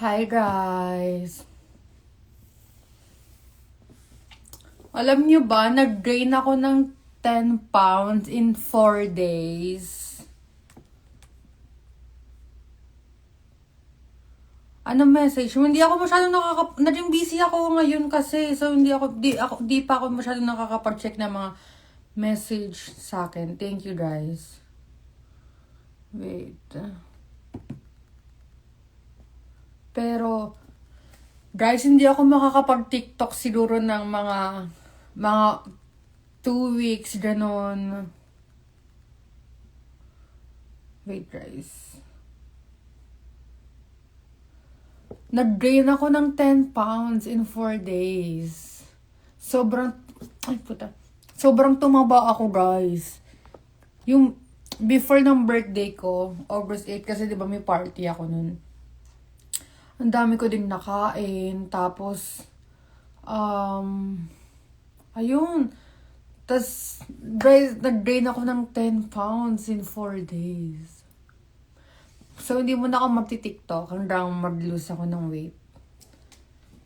Hi guys! Alam nyo ba, nag-gain ako ng 10 pounds in 4 days. Ano message? Hindi ako masyadong naging busy ako ngayon kasi. So, di pa ako masyadong nakakapag-check ng mga message sa akin. Thank you guys. Wait. Pero, guys, hindi ako makakapag-TikTok siguro ng mga 2 weeks, ganon. Wait, guys. Nag-gain ako ng 10 pounds in 4 days. Sobrang tumaba ako, guys. Yung before ng birthday ko, August 8, kasi di ba may party ako nun. Ang dami ko din nakain. Tapos, ayun. Tapos, guys, nag-gain ako ng 10 pounds in 4 days. So, hindi mo na ako magti-TikTok hanggang mag-lose ako ng weight.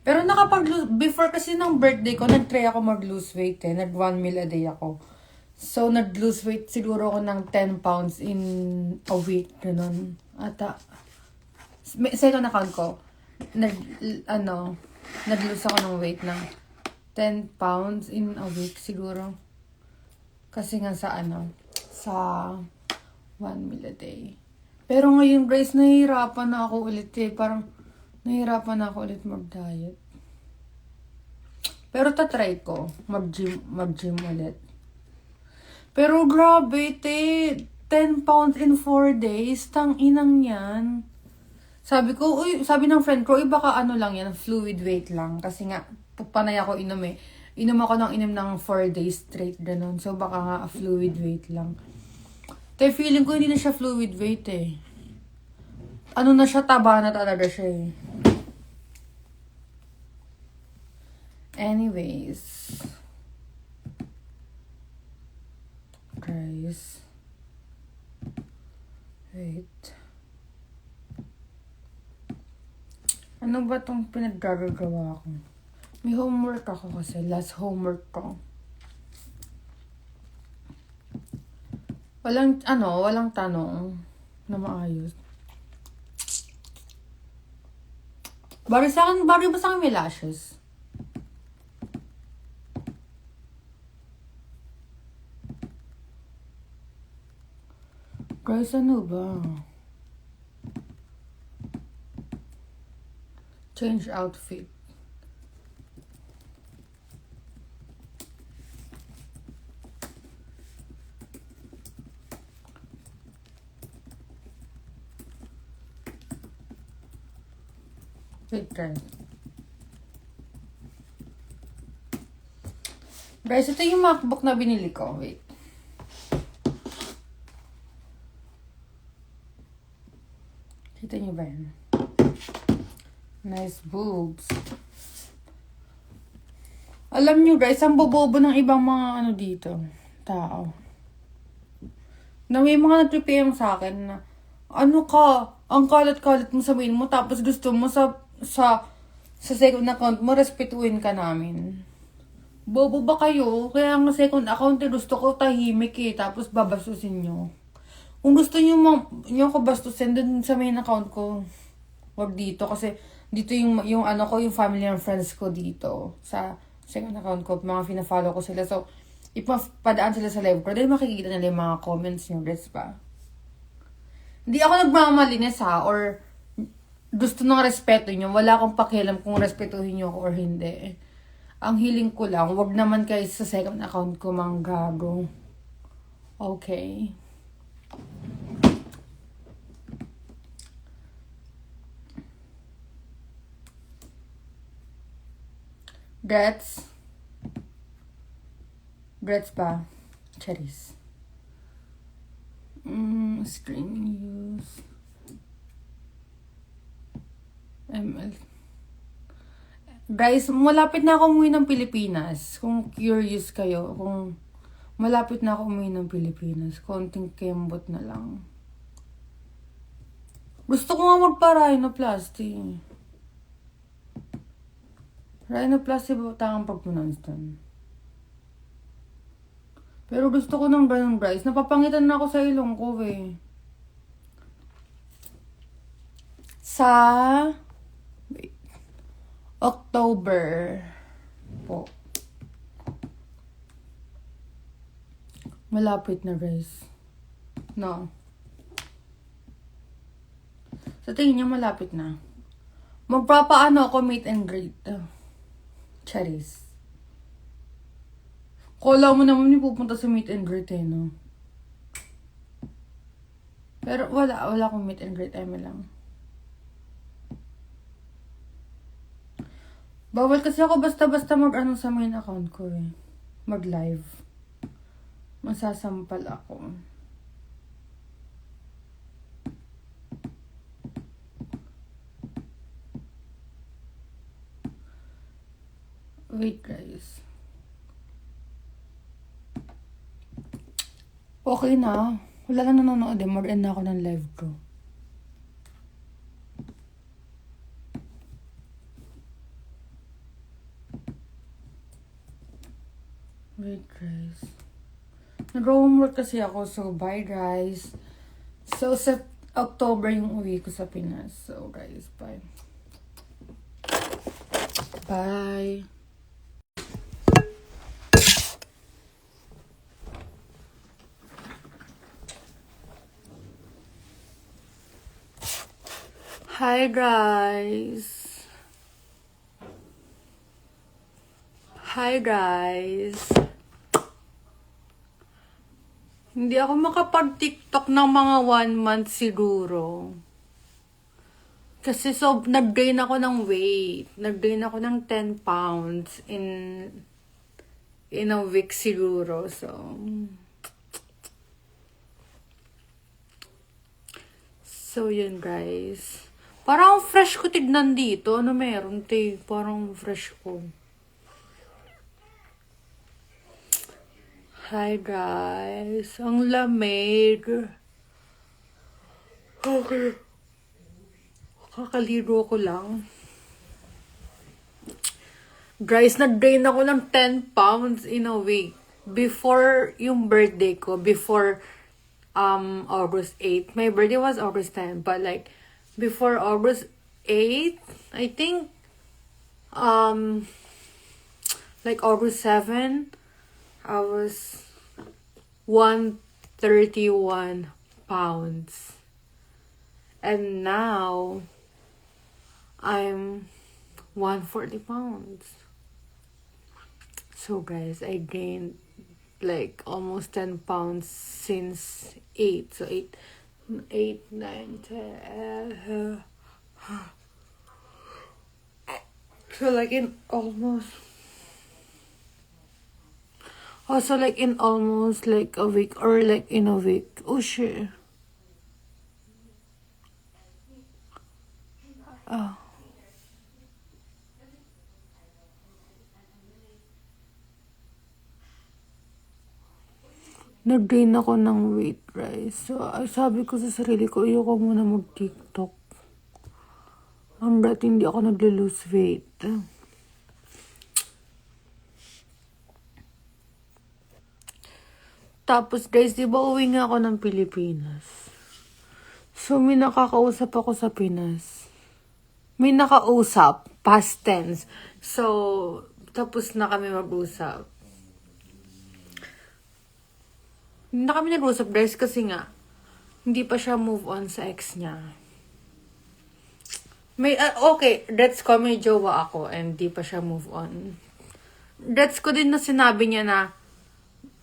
Pero before kasi ng birthday ko, nag-try ako mag-lose weight eh. Nag 1 meal a day ako. So, nag-lose weight siguro ako ng 10 pounds in a week. Ganun. At, second account ko, nag-lose ako ng weight ng 10 pounds in a week siguro. Kasi nga sa 1 meal a day. Pero ngayon guys, nahihirapan na ako ulit eh. Parang nahihirapan na ako ulit mag-diet. Pero tatry ko mag-gym ulit. Pero grabe te, 10 pounds in 4 days, tang inang yan. Sabi ng friend ko, baka lang yan, fluid weight lang. Kasi nga, panay ako inom eh. Inom ako ng 4 days straight, ganun. So, baka nga fluid weight lang. Te, feeling ko hindi na siya fluid weight eh. Ano na siya, taba na talaga siya eh. Anyways. Guys. Wait. Ano ba tong pinaggagawa ko? May homework ako kasi. Last homework ko. Walang tanong na maayos. Bagay ba sa akin may lashes? Guys, ano ba? Change outfit. Wait, guys, ito yung MacBook na binili ko. Wait. Kita niyo ba yan? Nice boobs. Alam niyo guys, ang bobobo ng ibang mga dito. Tao. Na may mga nag-PM sa akin na, ang kalat-kalat mo sabihin mo, tapos gusto mo sa second account mo, respetuhin ka namin. Bobo ba kayo? Kaya ang second account, gusto ko tahimik eh, tapos babasusin nyo. Kung gusto nyo ko bastusin dun sa main account ko, wag dito. Kasi dito yung family and friends ko dito. Sa second account ko, mga fina-follow ko sila. So, ipapadaan sila sa live ko, dahil makikita nila yung mga comments nyo, guys ba? Hindi ako nagmamalinis or gusto ng respeto nyo. Wala akong pakialam kung respetuhin nyo ako or hindi. Ang hiling ko lang, wag naman kayo sa second account ko manggago. Okay. Breads. Breads pa. Cherries. Screen use. ML. Guys, malapit na ako umuwi ng Pilipinas. Kung curious kayo, kung malapit na ako umuwi ng Pilipinas. Konting kembot na lang. Gusto ko nga magpa-rhinoplasty. Rhinoplasty ba tangang pag-pronounce doon? Pero gusto ko ng ganun, guys. Napapangitan na ako sa ilong ko, eh. Sa October po. Malapit na, guys. No. Sa tingin niyo malapit na. Magpapaano ako meet and greet. Cherries. Kala mo naman yung pupunta sa meet and greet eh, no? Pero wala akong meet and greet, eme lang. Bawal kasi ako basta-basta mag-ano sa main account ko eh. Mag-live. Masasampal ako. Wait, guys. Okay na. Wala lang nanonood eh. Mag-end na ako ng live ko. Wait, guys. Nag-homework kasi ako. So, bye, guys. So, sa October yung uwi ko sa Pinas. So, guys, bye. Bye. Hi, guys. Hi, guys. Hindi ako makapag-TikTok ng mga 1 month siguro. Kasi nag-gain ako ng weight. Nag-gain ako ng 10 pounds in a week siguro. So, yun, guys. Parang fresh ko tignan dito. Ano meron, te? Parang fresh ko. Hi, guys. Ang lamig. Okay. Kakaligo ko lang. Guys, nag-gain ako ng 10 pounds in a week. Before yung birthday ko. Before August 8. My birthday was August 10. But like, before August 8, I think, like August 7, I was 131 pounds. And now, I'm 140 pounds. So guys, I gained like almost 10 pounds since 8. So 8, 9, 10. So like in almost. Also like in almost like a week or like in a week. Oh shit. Oh. Nag-gain ako ng weight, guys. So, sabi ko sa sarili ko, ayoko muna mag-TikTok. Hanggat hindi ako nag-lose weight. Tapos, guys, di ba uwi nga ako ng Pilipinas? So, may nakakausap ako sa Pinas. May nakausap, past tense. So, tapos na kami mag-usap. Hindi na kami nag-usap, guys, kasi nga, hindi pa siya move on sa ex niya. Okay, that's ko, may jowa ako, and di pa siya move on. That's ko din na sinabi niya na,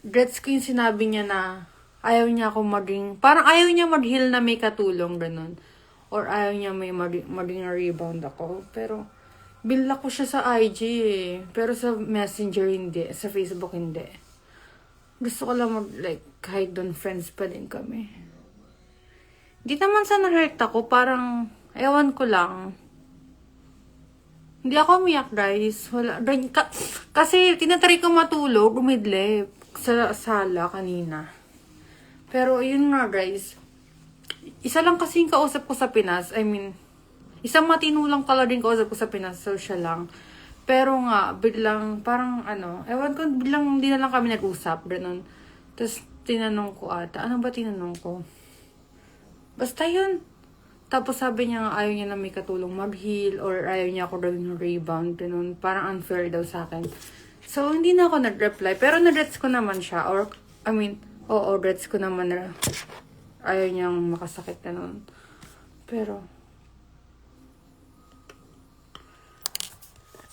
that's ko yung sinabi niya na, ayaw niya ako maging, parang ayaw niya mag-heal na may katulong, ganun. Or ayaw niya may maging rebound ako. Pero, Binlock ko siya sa IG eh. Pero sa Messenger hindi. Sa Facebook hindi. Gusto ko lang like, kahit doon friends pa din kami. Hindi naman sa na-hurt ako. Parang, ewan ko lang. Hindi ako umiyak, guys. Wala. Kasi, tinatry ko matulog, umidlip sa sala kanina. Pero, yun nga, guys. Isa lang kasi yung kausap ko sa Pinas. I mean, isang matinulang pala din kausap ko sa Pinas. So, siya lang. Pero nga, biglang, parang ewan ko, biglang hindi na lang kami nag-usap. Ganun. Tapos, tinanong ko ata. Ano ba tinanong ko? Basta yun. Tapos sabi niya nga ayaw niya na may katulong mag-heal or ayaw niya ako gawin ng rebound. Ganun. Parang unfair daw sa akin. So, hindi na ako nag-reply. Pero na-rets ko naman siya. Or, oo, rets ko naman na ayaw niyang makasakit na nun. Pero,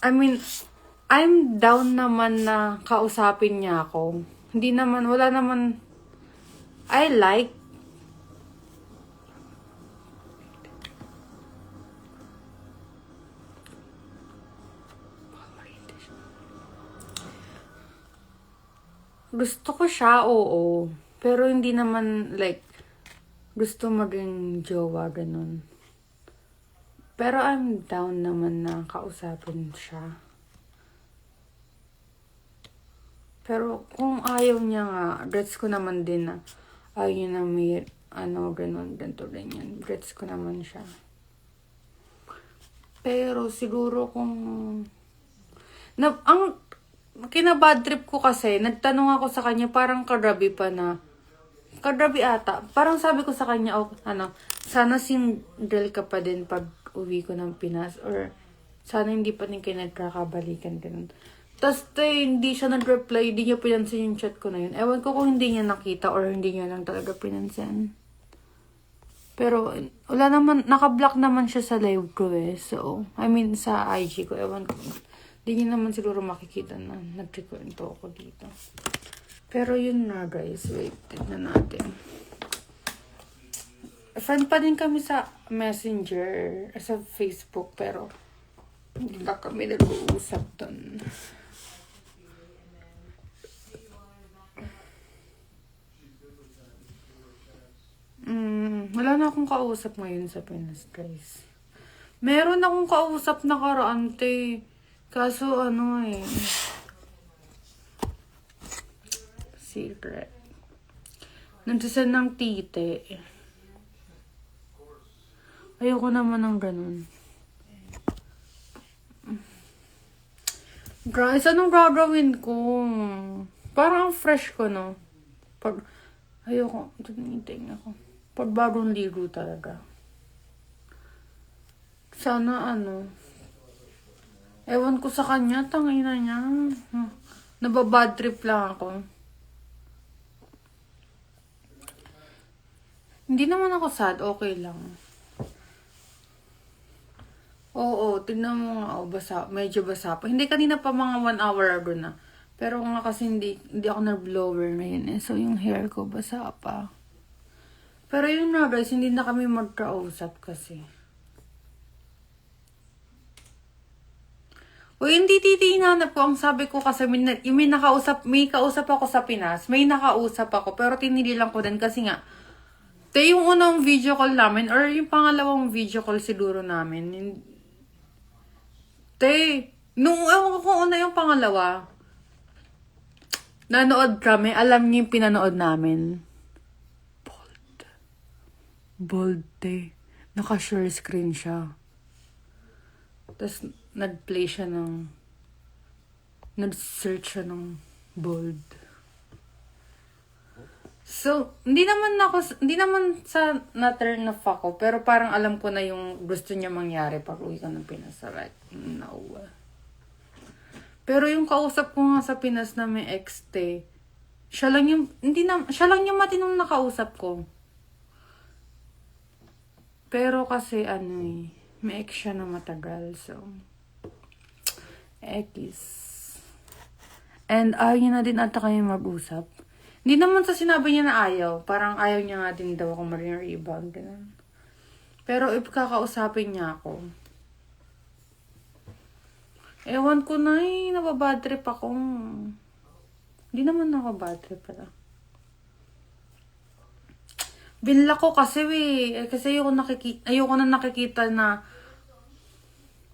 I'm down naman na kausapin niya ako. Hindi naman, wala naman, I like. Gusto ko siya, oo. Pero hindi naman, like, gusto maging jowa, ganun. Pero I'm down naman na kausapin siya. Pero kung ayaw niya nga, gets ko naman din na ayaw niya na may, ganun, ganito, ganyan. Gets ko naman siya. Pero siguro kung... ang kinabad trip ko kasi, nagtanong ako sa kanya, parang kagabi pa na, kagabi ata, parang sabi ko sa kanya, sana single ka pa din pag uwi ko ng Pinas, or sana hindi pa din kayo nagkakabalikan, ganun. Tapos, hindi siya nag-reply, hindi niya pinansin yung chat ko na yun. Ewan ko kung hindi niya nakita or hindi niya lang talaga pinansin. Pero, wala naman, naka-block naman siya sa live ko eh. So, sa IG ko, ewan ko. Hindi niya naman siguro makikita na nag-rekwento ako dito. Pero yun na guys, wait, tignan natin. Friend pa din kami sa Messenger, sa Facebook, pero hindi na kami nag-uusap doon. Wala na akong kausap ngayon sa Pinas, guys. Meron akong kausap na karaante. Kaso secret. Nagsasend ng tite. Ayoko naman ng ganun. Guys, anong gagawin ko? Parang fresh ko, no? Ayoko. Tiniting ako. Pag bagong ligo talaga. Sana ewan ko sa kanya, tangina niya. Nababad trip lang ako. Hindi naman ako sad, okay lang. Oo, tignan mo nga, medyo basa pa. Hindi, kanina pa mga 1 hour ago na. Pero nga kasi hindi ako na-blower ngayon eh. So yung hair ko basa pa. Pero yun na guys, hindi na kami magkausap kasi. Hindi titinanap ko. Ang sabi ko kasi may kausap ako sa Pinas. May nakausap ako. Pero tinililang ko din kasi nga, yung unang video call namin, or yung pangalawang video call siguro namin. Ewan ko kung una yung pangalawa. Nanood kami, alam niyo yung pinanood namin. Bold, naka-share screen siya. Tapos, nag-search siya ng bold. So, hindi naman sa na-turn off ako, pero parang alam ko na yung gusto niya mangyari pag uwi ka ng Pinas. Like, no. Pero yung kausap ko nga sa Pinas na may ex-te, siya lang yung matinong nakausap ko. Pero kasi may ex siya na matagal, so X. And ayaw niya na din ata kayo mag-usap. Hindi naman sa sinabi niya na ayaw. Parang ayaw niya nga din daw akong rebound. Ganun. Pero if kakausapin niya ako, Ewan ko na eh, nababad trip ako. Hindi naman ako bad trip pala. Binla ko kasi kasi ayoko na nakikita na,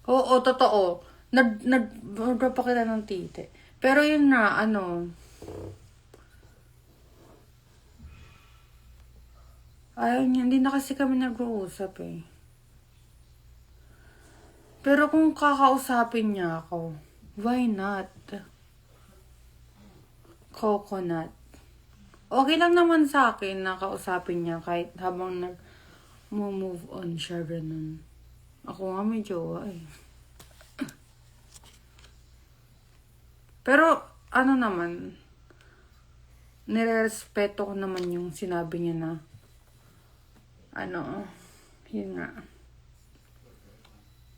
oo, totoo. Nagpapakita ng titi. Pero yun na, ayaw niya, hindi na kasi kami nag-uusap eh. Pero kung kakausapin niya ako, why not? Coconut. Okay lang naman sa akin na kausapin niya kahit habang nag-move on siya, ganun. Ako nga may jowa eh. Pero, naman, nirerespeto ko naman yung sinabi niya na, yun nga.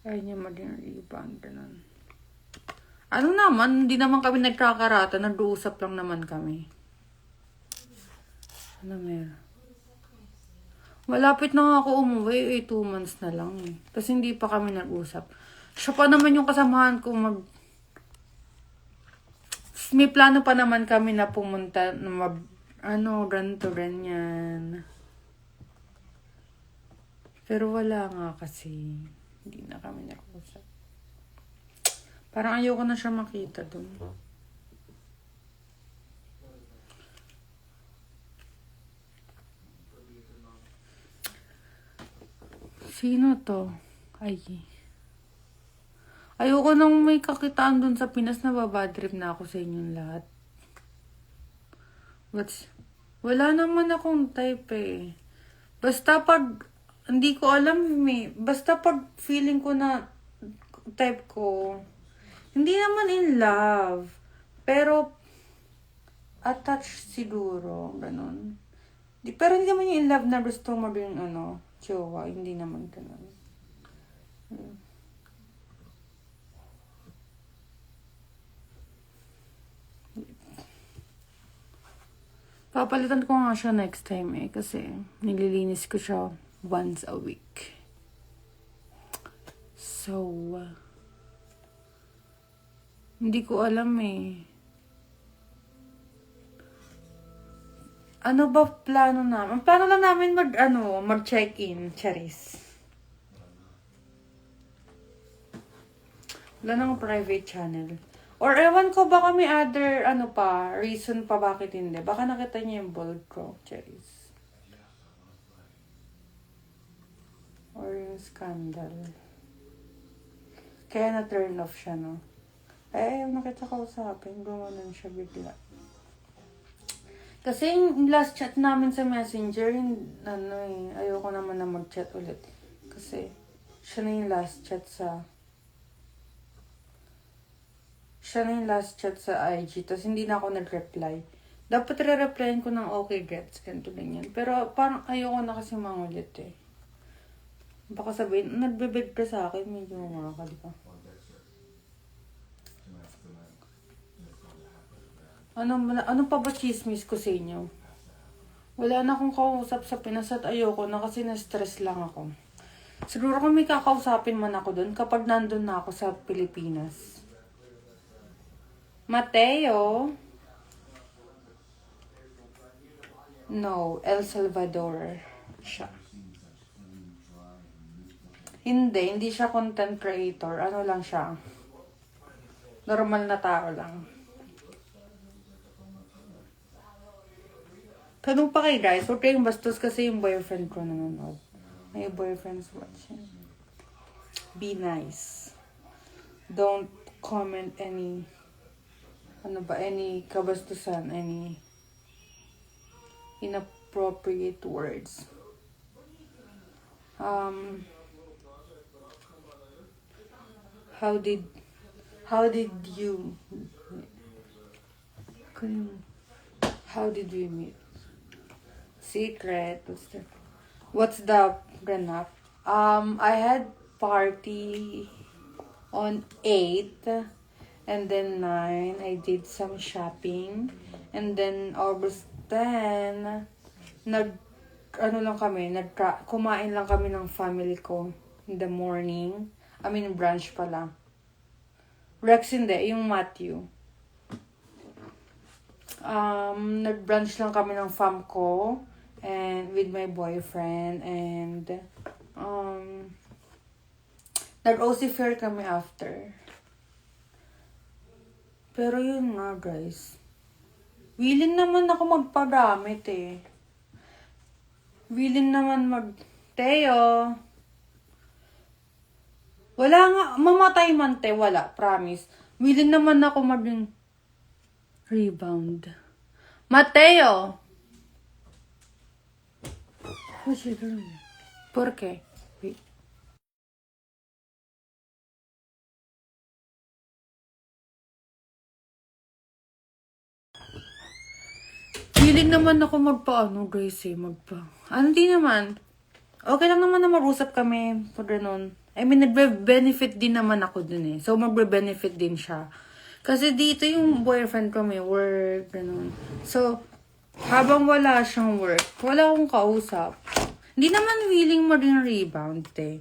Ayaw niya maging rebound, ganun. Naman, hindi naman kami nagkakarata, nag-uusap lang naman kami. Meron? Malapit na nga ako umuwi, 2 months na lang eh. Kasi hindi pa kami nag-usap. Siya pa naman yung kasamahan ko may plano pa naman kami na pumunta na ganito, ganyan. Pero wala nga kasi. Hindi na kami nag-usap. Parang ayoko na siya makita dun. Sino to? Ayoko nang may kakitaan dun sa Pinas na babadrip na ako sa inyong lahat. Wala naman akong type eh. Basta pag, hindi ko alam eh. Basta pag feeling ko na type ko, hindi naman in love. Pero, attached siguro. Ganun. Pero hindi naman yung in love na gusto mo maging jowa. Hindi naman ganun. Papalitan ko nga siya next time eh. Kasi nililinis ko siya once a week. So, hindi ko alam eh. Ano ba plano namin? Plano na namin mag-check-in, Charis. Wala nang private channel. Or ewan ko, baka may other, reason pa bakit hindi. Baka nakita niya yung bold ko, Charis. Or yung scandal. Kaya na-turn off siya, no? Nakita ko usapin, gumanon siya bigla. Kasi yung last chat namin sa Messenger, ayoko naman na mag-chat ulit. Kasi, siya na yung last chat sa IG. Tapos hindi na ako nag-reply. Dapat re-replyan ko ng okay gets. Ganito lang yan. Pero parang ayoko na kasi mangulit eh. Baka sabihin, nagbebeg ka sa akin, medyo mga di ba? Ano pa ba chismis ko sa inyo? Wala na akong kausap sa Pinas at ayoko na kasi na-stress lang ako. Siguro kung may kakausapin man ako doon kapag nandun na ako sa Pilipinas. Mateo? No, El Salvador siya. Hindi siya content creator. Ano lang siya? Normal na tao lang. Tanong pa kayo guys, huwag kayong bastos kasi yung boyfriend ko nanonood. May boyfriend's watching. Be nice. Don't comment any kabastusan, any inappropriate words. How did we meet? Secret. What's the ganap? I had party on 8 and then 9 I did some shopping, and then August 10 kumain lang kami ng family ko in the morning. Brunch pala. Rex hindi, yung Matthew. Nag-brunch lang kami ng fam ko and with my boyfriend and nag-OC fair kami after. Pero yun nga guys, willing naman ako magpagamit eh. Willing naman Teo. Wala nga, mamatay man te, wala, promise. Willing naman ako rebound. Mateo! What's your room? ¿Por qué? Wait. Willing naman ako Gracie, di naman. Okay lang naman na mag-usap kami, pag ganun. I mean, nagbe-benefit din naman ako dun eh. So, magbe-benefit din siya. Kasi dito yung boyfriend ko may work, ganun. So, habang wala siyang work, wala akong kausap. Hindi naman willing maging rebound eh.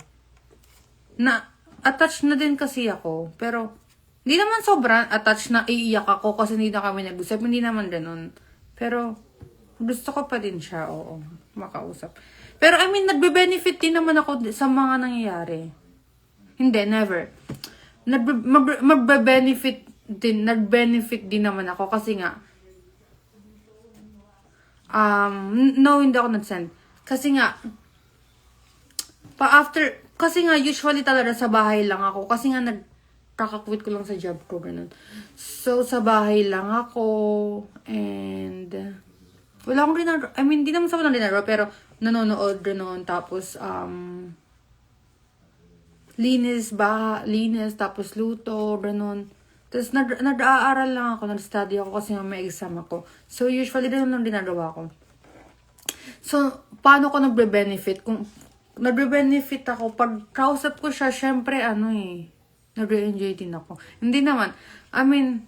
Attached na din kasi ako. Pero, hindi naman sobrang attached na iiyak ako kasi hindi na kami nag-usap. Hindi naman ganun. Pero, gusto ko pa din siya, oo, makausap. Pero, I mean, nagbe-benefit din naman ako sa mga nangyayari. Hindi, never. Nag-benefit din naman ako kasi nga, no, hindi ako nag-send. Kasi nga, kasi nga, usually talaga sa bahay lang ako. Kasi nga, kakakwit ko lang sa job ko, ganun. So, sa bahay lang ako, and, wala akong ginagawa. I mean, di naman sa walang ginagawa, pero, nanonood, ganun, tapos, linis, tapos luto, ganun. Tapos, nag-aaral lang ako, nag-study ako kasi may exam ako. So, usually, ganun lang ginagawa ko. So, paano ko nagbe-benefit? Kung nagbe-benefit ako, pag kausap ko siya, syempre, nag-enjoy din ako. Hindi naman. I mean,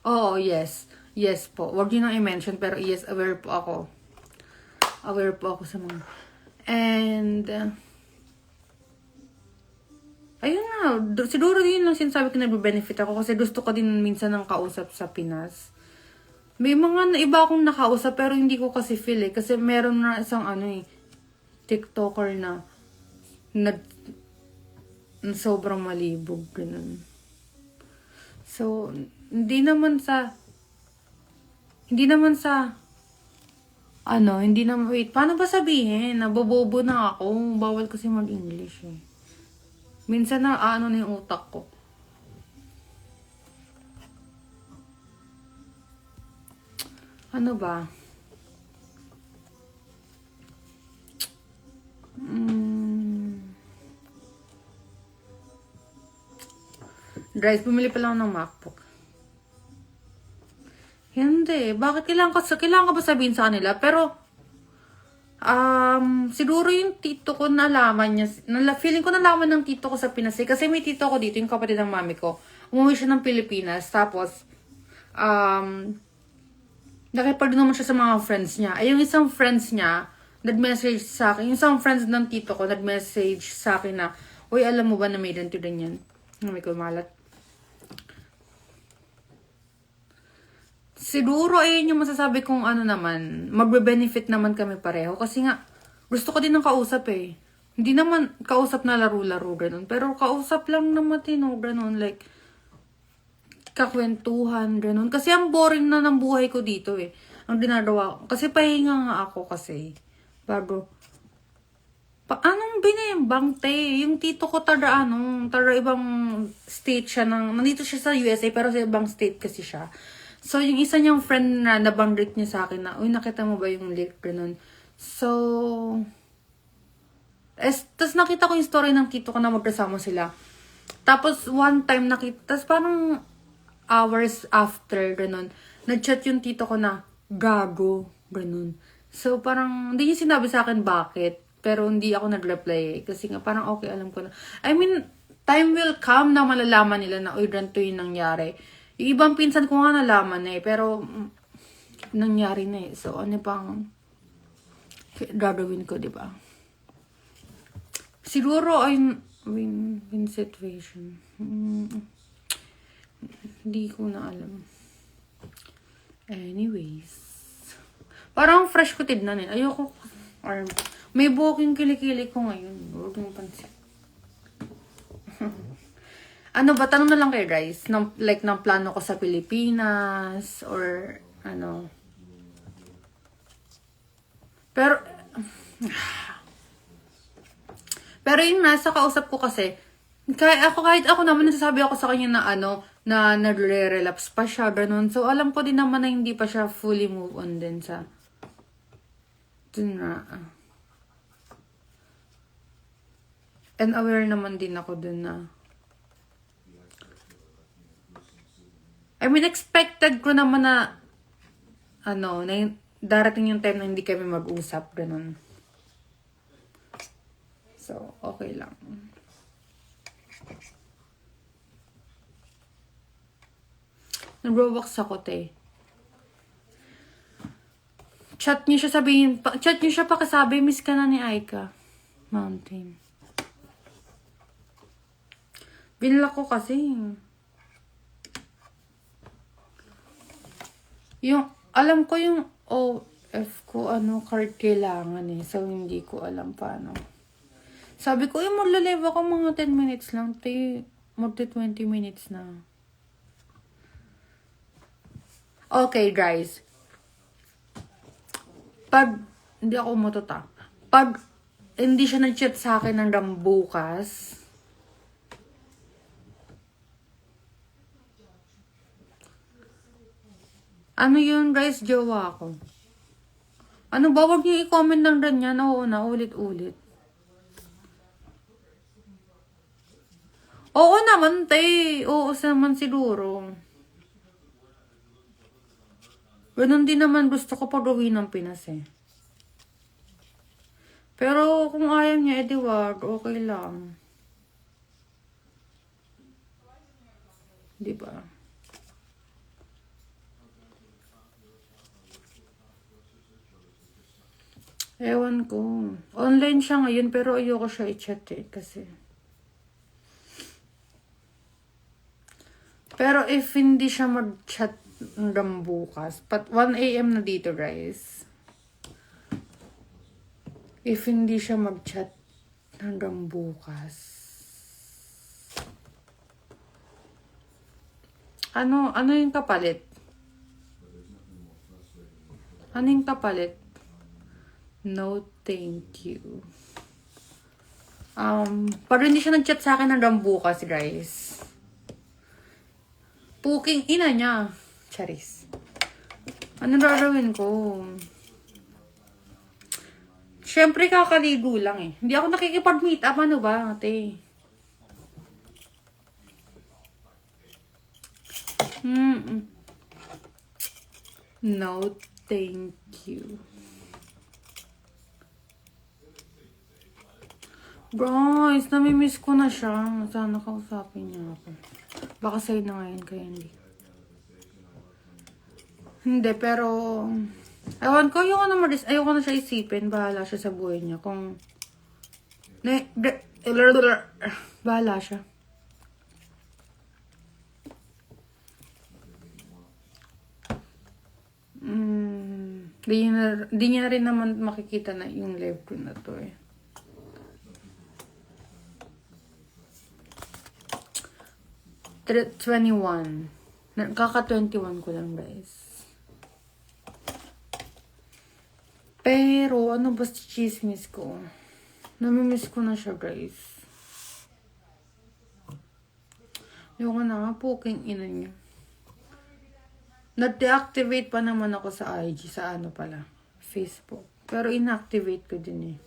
oo, yes. Yes po. Huwag yun nang i-mention, pero yes, aware po ako. Aware po ako sa mga. And, ayun nga. Siguro yun lang sinasabi ko nagbe-benefit ako kasi gusto ko din minsan ng kausap sa Pinas. May mga iba akong nakausap pero hindi ko kasi feel eh. Kasi meron na isang TikToker na sobrang malibog, ganun. So, hindi naman wait, paano ba sabihin? Nabobobo na ako, bawal kasi mag-English eh. Minsan na, na yung utak ko. Ano ba? Guys, bumili pa lang ng MacBook. Hindi. Bakit kailangan ka ba sabihin sa kanila? Pero, siguro yung tito ko nalaman niya, feeling ko nalaman ng tito ko sa Pinas. Kasi may tito ko dito, yung kapatid ng mami ko. Umuwi siya ng Pilipinas. Tapos, nakipag naman siya sa mga friends niya. Ay, yung isang friends niya, nag-message sa akin. Yung isang friends ng tito ko, nag-message sa akin na, uy, alam mo ba na may ganito din yan? May kumalat. Siguro, ayun yung masasabi kong naman, magbe-benefit naman kami pareho. Kasi nga, gusto ko din ng kausap eh. Hindi naman kausap na laro-laro, ganun. Pero kausap lang naman ganun. Like, kakwentuhan, ganun. Kasi ang boring na ng buhay ko dito eh. Ang ginagawa ko. Kasi pahinga nga ako kasi. Bago. Anong binimbang te? Yung tito ko taga ibang state siya nandito siya sa USA pero sa ibang state kasi siya. So, yung isa niyang friend na nabanggit niya sa akin na, uy, nakita mo ba yung link, ganun. So, tas nakita ko yung story ng tito ko na magkasama sila. Tapos, one time tas parang hours after, ganun, nag-chat yung tito ko na, gago, ganun. So, parang, hindi niya sinabi sa akin bakit, pero hindi ako nag-reply eh. Kasi nga, parang okay, alam ko na. I mean, time will come na malalaman nila na, uy, ganito yung nangyari. Yung ibang pinsan ko nga nalaman eh, pero nangyari na eh. So, ano pang gagawin ko, di ba? Siguro, win situation. Hindi ko na alam. Anyways. Parang fresh ko tignan eh. Ayoko. Or, may buhok yung kilikili ko ngayon. Huwag mong pansin. Ano ba? Tanong na lang kay guys. Ng plano ko sa Pilipinas. Or, ano. Pero yung nasa kausap ko kasi, kahit ako naman nasasabi ako sa kanya na na nagre-relapse pa siya, ganun. So, alam ko din naman na hindi pa siya fully move on din sa, dun na, and aware naman din ako dun na, I mean, expected ko naman na, darating yung time na hindi kami mag-usap, ganun. So, okay lang. Nag-robox ako, te. Chat niyo siya pakasabi, miss ka na ni Aika. Mountain. Binlock ko kasi. Alam ko yung OF ko, card kailangan eh. So, hindi ko alam paano. Sabi ko, magla-live ako mga 10 minutes lang. Magti 20 minutes na. Okay, guys. Hindi ako matuta. Pag hindi siya nag-chat sa akin hanggang bukas, ano yun, guys, jowa ko. Ano ba? Huwag niyo i-comment lang rin yan. Oo na, ulit-ulit. Oo naman, te. Oo naman siguro. Ganun din naman gusto ko pag-uwi ng Pinas eh. Pero kung ayaw niya, edi wag. Okay lang. Diba? Ewan ko. Online siya ngayon pero ayoko siya i-chat eh kasi. Pero if hindi siya mag-chat hanggang bukas, 1 AM na dito, guys. If hindi siya mag-chat hanggang bukas, ano yung kapalit? Ano yung kapalit? No, thank you. Pero hindi siya nag-chat sa akin hanggang bukas, guys. Puking ina niya. Charis. Ano gagawin ko? Siyempre, kakaligo lang eh. Hindi ako nakikipag-meet up. Ano ba, ate? No, thank you. Guys, namimiss ko na siya. Sana kausapin niya ako. Baka sa'yo na ngayon, kaya hindi. Hindi, pero ewan ko, ayoko na siya isipin. Bahala siya sa buhay niya. Bahala siya. Di niya rin naman makikita na yung live ko na to eh. Trip 21. Kaka-21 ko lang, guys. Pero, ano ba si chismis ko? Namimiss ko na siya, guys. Yung na nga, puking ina niya. Na-deactivate pa naman ako sa IG, sa Facebook. Pero inactivate ko din eh.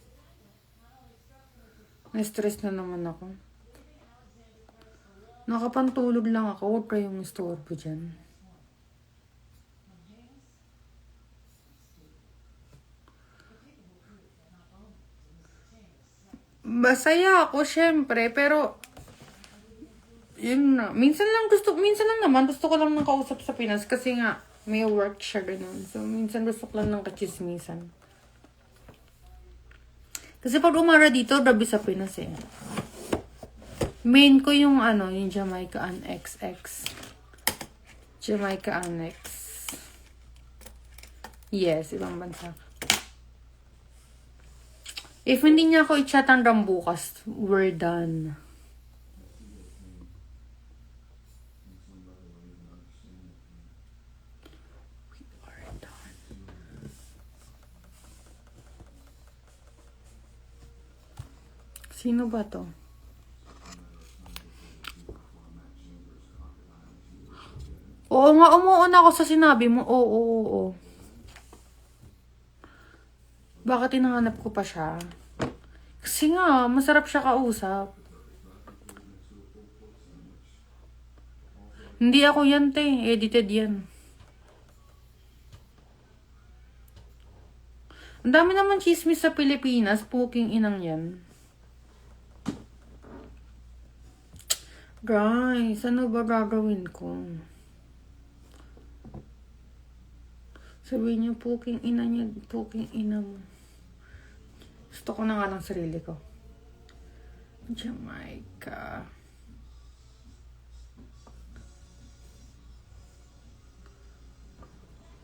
Na-stress na naman ako. Nakapantulog lang ako, huwag kayong istorbo dyan. Masaya ako, syempre, pero yun na. Minsan lang naman gusto ko lang ng kausap sa Pinas kasi nga may work siya ganun. So, minsan gusto ko lang ng kachismisan. Kasi pag umara dito, grabe sa Pinas eh. Main ko yung yung Jamaica and XX. Jamaica Annex. Yes, ibang bansa. If hindi niya ako i-chat hanggang bukas, we're done. We are done. Sino ba to? Oo nga, umuuna ako sa sinabi mo. Oo. Bakit hinahanap ko pa siya? Kasi nga, masarap siya kausap. Hindi ako yan, te. Edited yan. Ang dami naman chismis sa Pilipinas. Puking inang yan. Guys, ano ba gagawin ko? Sabihin niyo, puking ina niya, puking ina mo. Gusto ko na nga ng sarili ko. Jamaica.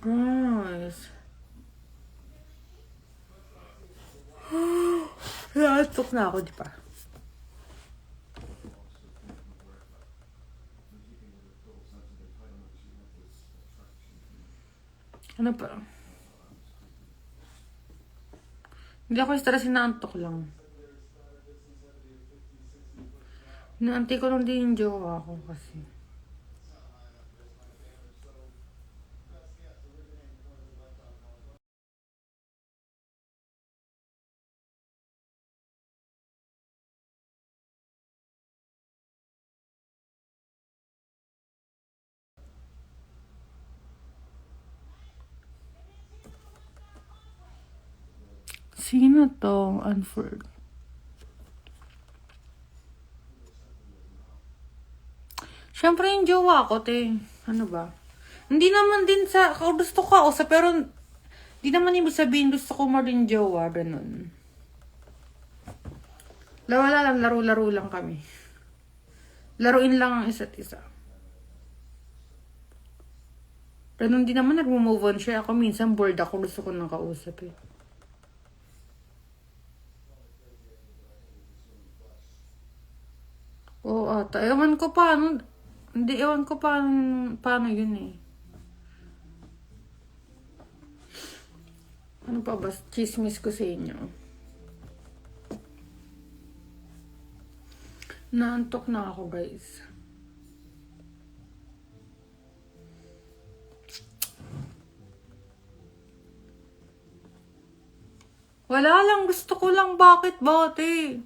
Guys. Naantok na ako, di ba? Ano pa? Hindi ako stress, inaantok lang. Inaantay ko lang din yung jowa ko kasi. Sino to? Unford. Siyempre yung jowa ko, te. Ano ba? Hindi naman din sa... Gusto ko ako pero... Hindi naman ibig sabihin gusto ko mo rin jowa. Ganun. Wala lang. Laro-laro lang kami. Laruin lang ang isa't isa. Ganun din naman nag-move on siya. Ako minsan bored ako. Gusto ko nang kausap eh. Oo ata. Ewan ko paano. Hindi, ewan ko paano yun eh. Ano pa ba? Chismis ko sa inyo. Naantok na ako, guys. Wala lang. Gusto ko lang. Bakit ba, te?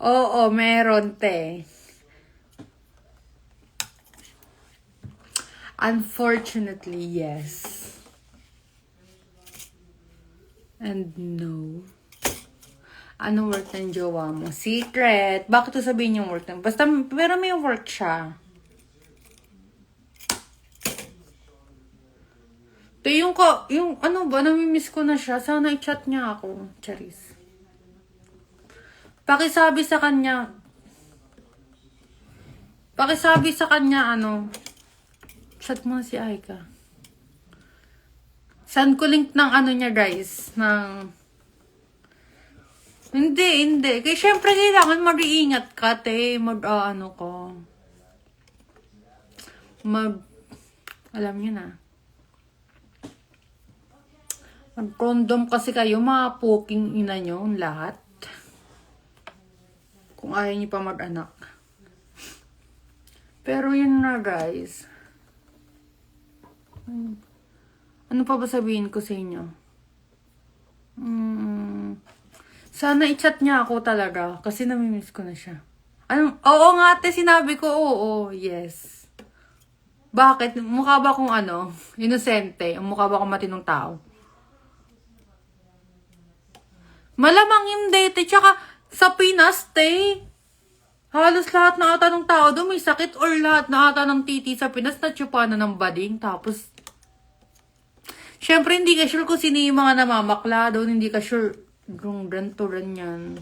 Oo, meron, te. Unfortunately, yes. And no. Anong work ng jowa mo? Secret. Bakit to sabihin yung work ng... Basta, pero may work siya. Ito yung ano ba, namimiss ko na siya. Sana i-chat niya ako. Charis. Pakisabi sa kanya, chat mo si Aika. Saan ko link ng ano niya, guys? Hindi. Kaya syempre kailangan mag-iingat ka, te. Alam niyo na. Mag-condom kasi kayo, mga poking ina nyo, lahat. Kung ayaw niyo pa mag-anak. Pero yun na, guys. Ano pa ba sabihin ko sa inyo? Sana i-chat niya ako talaga. Kasi namimiss ko na siya. Oo nga, ate, sinabi ko, oo, yes. Bakit? Mukha ba akong inosente? Mukha ba akong matinong tao? Malamang hindi, te. Tsaka, sa Pinas, te, halos lahat na ata ng tao doon may sakit or lahat na ata ng titi sa Pinas na tsupa na ng bading. Tapos, syempre hindi ka sure kung sino yung mga namamakla doon. Hindi ka sure kung ganito rin yan.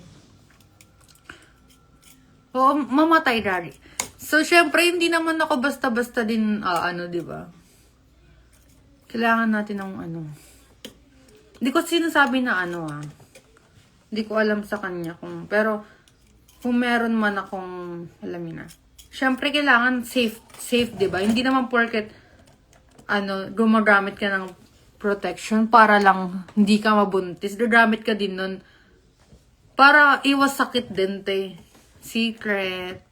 Oo, mamatay, Dari. So, syempre, hindi naman ako basta-basta din, di ba? Kailangan natin ng Hindi ko sinasabi na Hindi ko alam sa kanya pero, kung meron man akong, alam mo na. Syempre, kailangan safe, di ba? Hindi naman porket, gumagamit ka ng protection para lang hindi ka mabuntis. Gagamit ka din nun para iwas sakit din, te. Secret.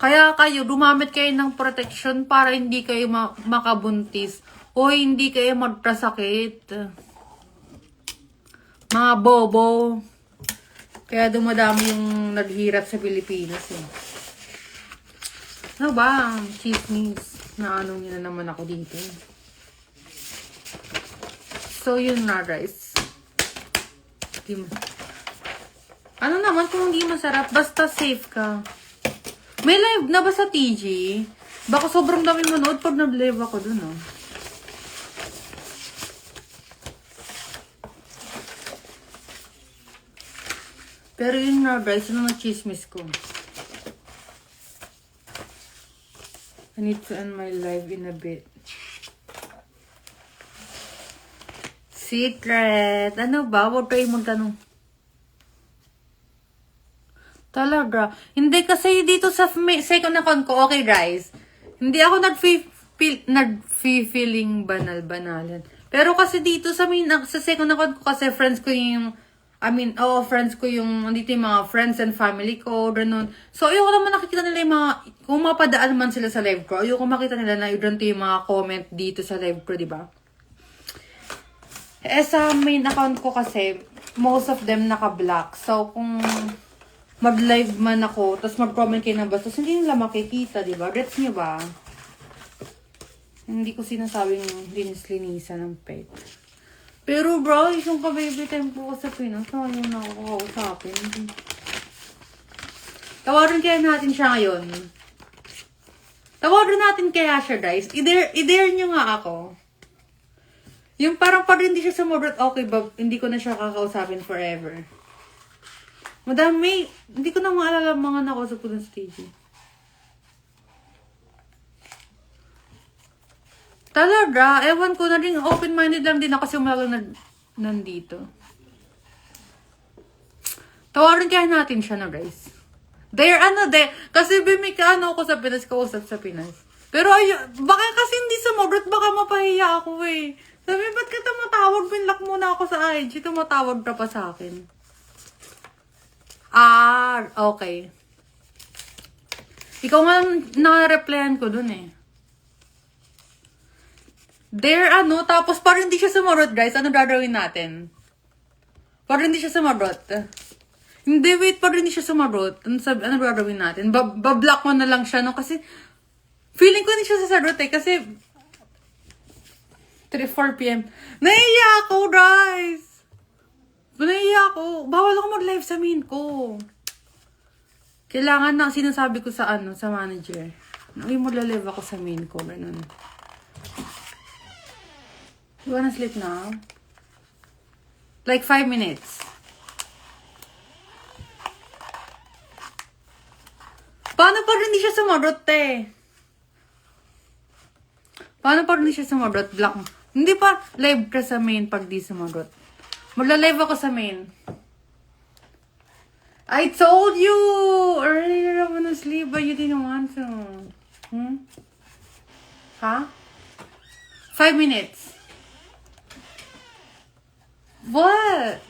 Kaya kayo, gumamit kayo ng protection para hindi kayo makabuntis o hindi kayo magkasakit. Mga bobo. Kaya dumadami yung naghirap sa Pilipinas eh. Ano ba? Chismis. Na niya na naman ako dito. So, yun na guys. Ano naman kung hindi masarap? Basta safe ka. May live na ba sa TG? Baka sobrang dami manood pag nag-live ako dun, Pero yun na guys, ano na chismis ko? I need to end my live in a bit. Secret! Ano ba? Huwag kayo magtanong. Talaga. Hindi kasi dito sa second account ko, okay guys. Hindi ako nag-feeling banal-banalan. Pero kasi dito sa second account ko kasi friends ko yung, friends ko yung, dito yung mga friends and family ko, ganun. So, ayoko naman nakikita nila yung mga, kung mapadaan man sila sa live ko, ayoko makita nila na yun yung mga comment dito sa live ko, diba? Sa main account ko kasi, most of them naka-block. So, kung mag-live man ako, tapos mag-comment kayo ng bastos, hindi nila makikita, diba? Gets nyo ba? Hindi ko sinasabing linis-linisan ng pet. Pero bro, yung ka-baby time po ko sa Pinas, ayaw na ako kausapin. Tawarin kaya natin siya ngayon. Tawarin natin kaya siya, guys. I-dare nyo nga ako. Yung parang pag hindi siya sumurot, okay ba, hindi ko na siya kakausapin forever. Madami, hindi ko na maalala mga nakausap ko ng stage. Talaga, ewan ko na rin, open-minded lang din ako kasi umalang nandito. Tawarin kaya natin siya na guys. Kasi bimika ako sa Pinas, kausap sa Pinas. Pero baka kasi hindi sumagot, baka mapahiya ako eh. Sabi, ba't ka tumatawag? Pinlock muna ako sa IG, tumatawag ka pa sa akin. Okay. Ikaw nga na-replyan ko dun eh. Tapos parang hindi siya sumarot, guys. Ano gagawin natin? Parang hindi siya sumarot. Hindi, wait, parang hindi siya sumarot. Ano gagawin natin? Bablock mo na lang siya, no? Kasi, feeling ko hindi siya sasarot eh. Kasi, 4 p.m. Naiiya ako, guys! Naiiya ako. Bawal ako mag-live sa main ko. Kailangan na, sinasabi ko sa manager. Uy, mag-live ako sa main ko. Ganun. You wanna sleep now? Like 5 minutes. Paano pa rin hindi siya sumarot, Paano pa rin hindi siya sumarot? Block mo. Hindi pa live ka sa main pag di sumarot. Magla-live ako sa main. I told you earlier I wanna sleep but you didn't want to. Huh? 5 minutes. What?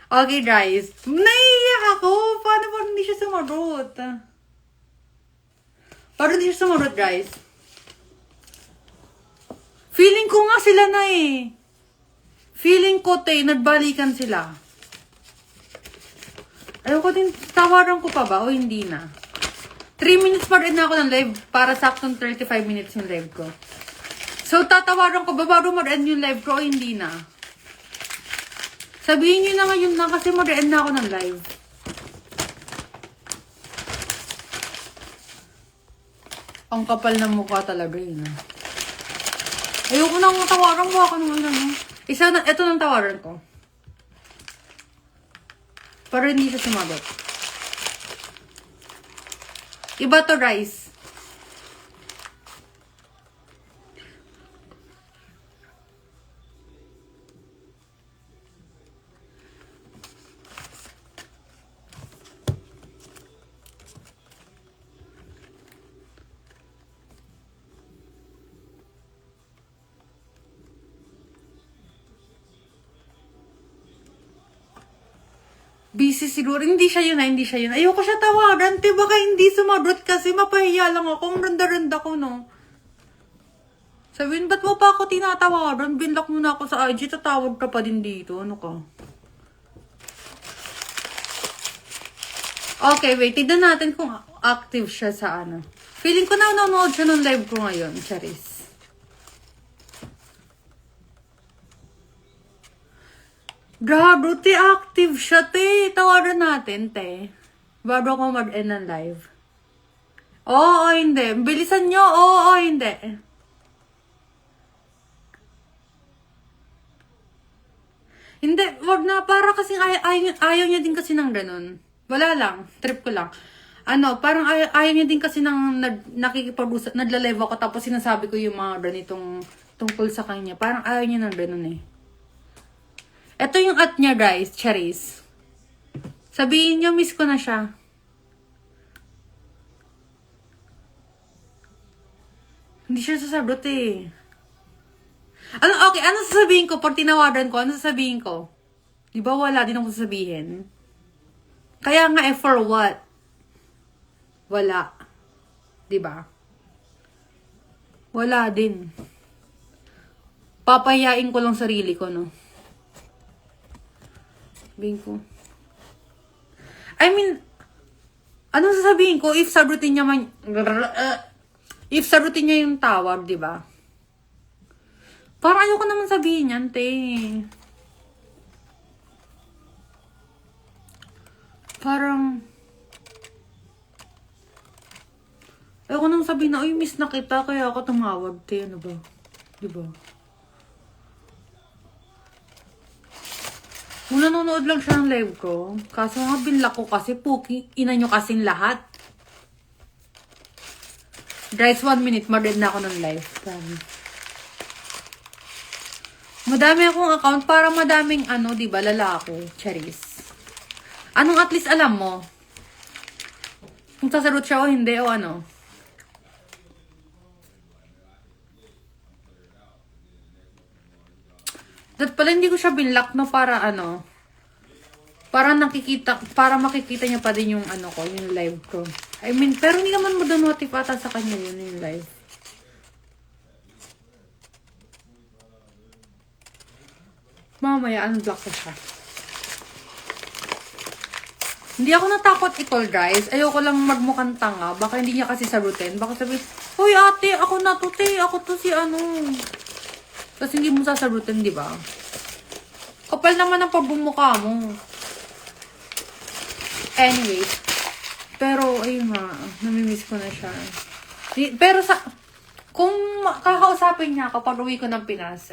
Okay, guys. Naiiyak ako. Paano pa hindi siya sumarot? Paano hindi siya sumarot, guys? Feeling ko nga sila na eh. Feeling ko, nagbalikan sila. Ayoko din, tawaran ko pa ba o hindi na? 3 minutes pa rin ako ng live para saktong 35 minutes yung live ko. So, tatawaran ko ba bago mag-end yung live ko o hindi na? Sabihin nyo na ngayon na kasi mag-end na ako ng live. Ang kapal ng mukha talaga yun. Ayoko nang tawaran mo ako ng ano. Ito nang tawaran ko. Para hindi siya sumagot. Iba to, Rice. Busy siguro. Hindi siya yun. Ayoko siya tawagan. Baka hindi sumagot kasi mapahiya lang ako. Ang randa-randa ko, no? Sabihin, ba't mo pa ako tinatawagan? Binlock mo na ako sa IG. Tatawag ka pa din dito. Ano ka? Okay, wait. Tignan natin kung active siya sa ano. Feeling ko na nanonood siya ng live ko ngayon. Charis. Grabe, active siya, te. Tawaran natin, te. Bago ako mag-end ng live. Oo, hindi. Bilisan nyo. Oo, hindi. Hindi, wag na. Para kasing ayaw niya din kasi ng ganun. Wala lang. Trip ko lang. Parang ayaw niya din kasi ng nakikipag-usap. Nagla-live ako tapos sinasabi ko yung mga ganitong tungkol sa kanya. Parang ayaw niya ng ganun eh. Ito yung at niya, guys. Charis. Sabihin niyo, miss ko na siya. Hindi siya sasagot eh. Okay, ano sasabihin ko? Pag tinawagan ko, ano sasabihin ko? Di ba wala din akong sasabihin? Kaya nga for what? Wala. Di ba? Wala din. Papayain ko lang sarili ko, no? Sabihin ko. Ano sasabihin ko if sagutin niya if sagutin niya yung tawag, di ba? Parang ayoko naman sabihin yan, te. Parang ayoko naman sabihin na, uy, miss na kita, kaya ako tumawag, te. Ano ba? Di ba? Kung nanonood lang siya ng live ko, kaso nga binlock ko kasi, puki, ina nyo kasing lahat. Guys, 1 minute, mag-end na ako ng live. Madami akong account para madaming diba, lalaki. Charis. Anong at least alam mo? Kung sasagot siya o hindi o ano? Dapat pala hindi ko siya binlock, no, para para makikita niya pa din yung yung live ko. Pero hindi naman mo notify ata sa kanya yun yung live. Mamaya, unblock ko siya. Hindi ako natakot i-call, guys. Ayoko lang magmukhang tanga. Baka hindi niya kasi sagutin. Baka sabihin, hoy ate, ako na to, te. Ako to si Kasi hindi mo sasagutin, di ba? Kapal naman ang pagbumukha mo. Anyway. Pero, ayun nga. Namimiss ko na siya. Pero kung kakausapin niya ako pag uwi ko ng Pinas,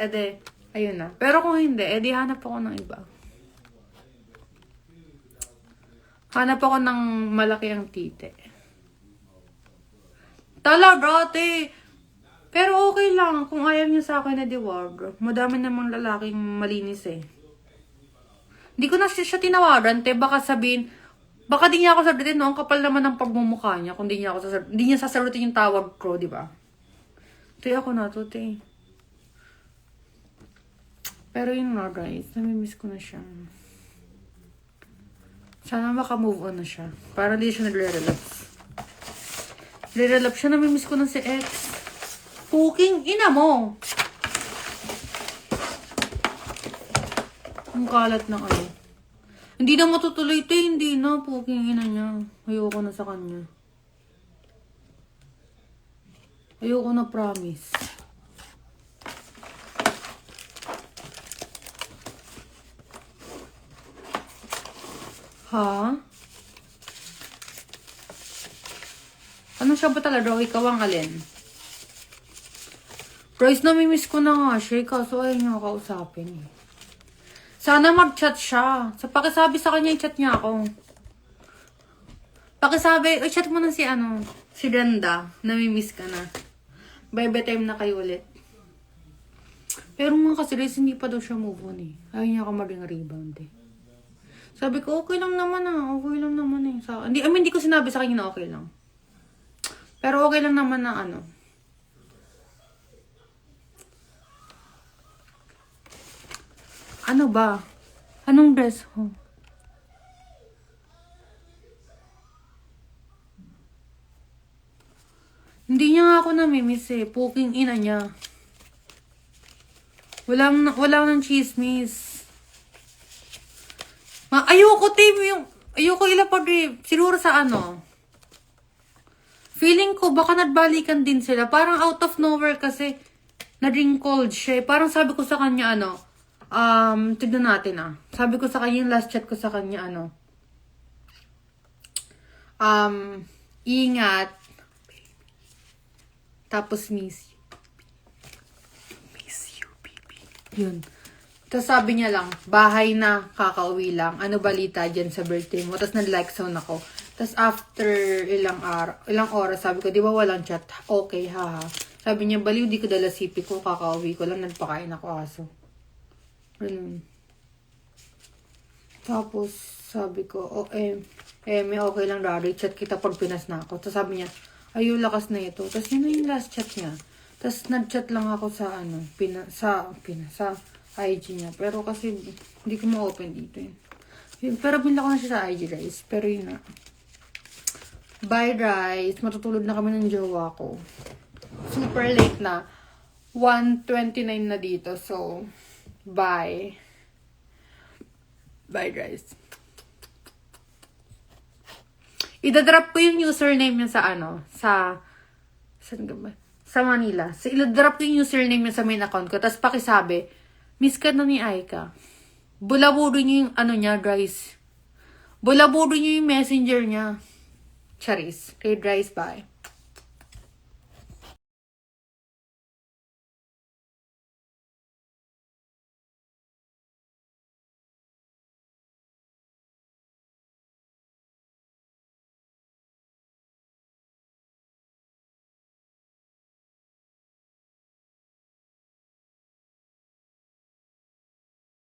ayun na. Pero kung hindi, hanap ako ng iba. Hanap ako ng malaki ang tite. Talaga, ate. Pero okay lang. Kung ayaw niya sa akin na diwag. Madami namang lalaking malinis eh. Hindi ko na siya tinawagan, te. Baka sabihin, baka di niya ako sagutin, no? Ang kapal naman ng pagmumukha niya. Kung di niya sasagutin yung tawag ko, di ba? Te, ako na to, te. Pero yun nga, guys. Namimiss ko na siya. Sana maka-move on na siya. Para hindi siya nagre-relapse. Nagre-relapse siya. Namimiss ko na si ex. Puking ina mo. Ang kalat ng Hindi na matutuloy, te. Hindi na. Puking ina niya. Ayoko na sa kanya. Ayoko na, promise. Ha? Ano siya ba talaga? O ikaw ang alin? Bryce, namimiss ko na nga siya, kaso ayaw niya kausapin eh. Sana mag-chat siya. So, pakisabi sa kanya, i-chat niya ako. Pakisabi, i-chat mo na si Brenda. Namimiss ka na. Bye-bye time na kayo ulit. Pero nga kasi Riz, hindi pa daw siya move on eh. Ayaw niya ako maging rebound eh. Sabi ko, okay lang naman okay lang naman eh. Hindi ko sinabi sa kanya na okay lang. Pero okay lang naman na Ano ba? Anong dress ko? Hindi niya nga ako namimiss eh. Puking ina niya. Walang ng chismis. Ayoko, team, ayoko ilapag eh. Siguro sa feeling ko, baka nagbalikan din sila. Parang out of nowhere kasi, naging cold siya. Parang sabi ko sa kanya, tignan natin Sabi ko sa kanya, yung last chat ko sa kanya, ingat. Tapos miss you. Miss you, baby. Yun. Tapos sabi niya lang, bahay na, kakauwi lang. Ano balita dyan sa birthday mo? Tapos nag-like zone ako. Tapos after ilang oras, sabi ko, di ba walang chat? Okay, haha. Sabi niya, baliw, di ko dala sipi ko, kakauwi ko lang, nagpakain ako aso. Ganun. Tapos, sabi ko, may okay lang, Rari, chat kita pag pinas na ako. Tapos sabi niya, ayaw, lakas na ito. Tapos yun na yung last chat niya. Tapos nag-chat lang ako sa sa IG niya. Pero kasi, hindi ko ma-open dito eh. Pero binla ko na siya sa IG, guys. Pero yun na. Bye, guys. Matutulog na kami ng jowa ko. Super late na. 1:29 na dito. So, bye. Bye, guys. Idadrop ko yung username niya sa Manila. Idadrop ko yung username niya sa main account ko. Tapos pakisabi, miss ka na ni Aika. Bulabudo niyo yung niya, guys. Bulabudo niyo yung messenger niya. Charis. Kay Dries, bye.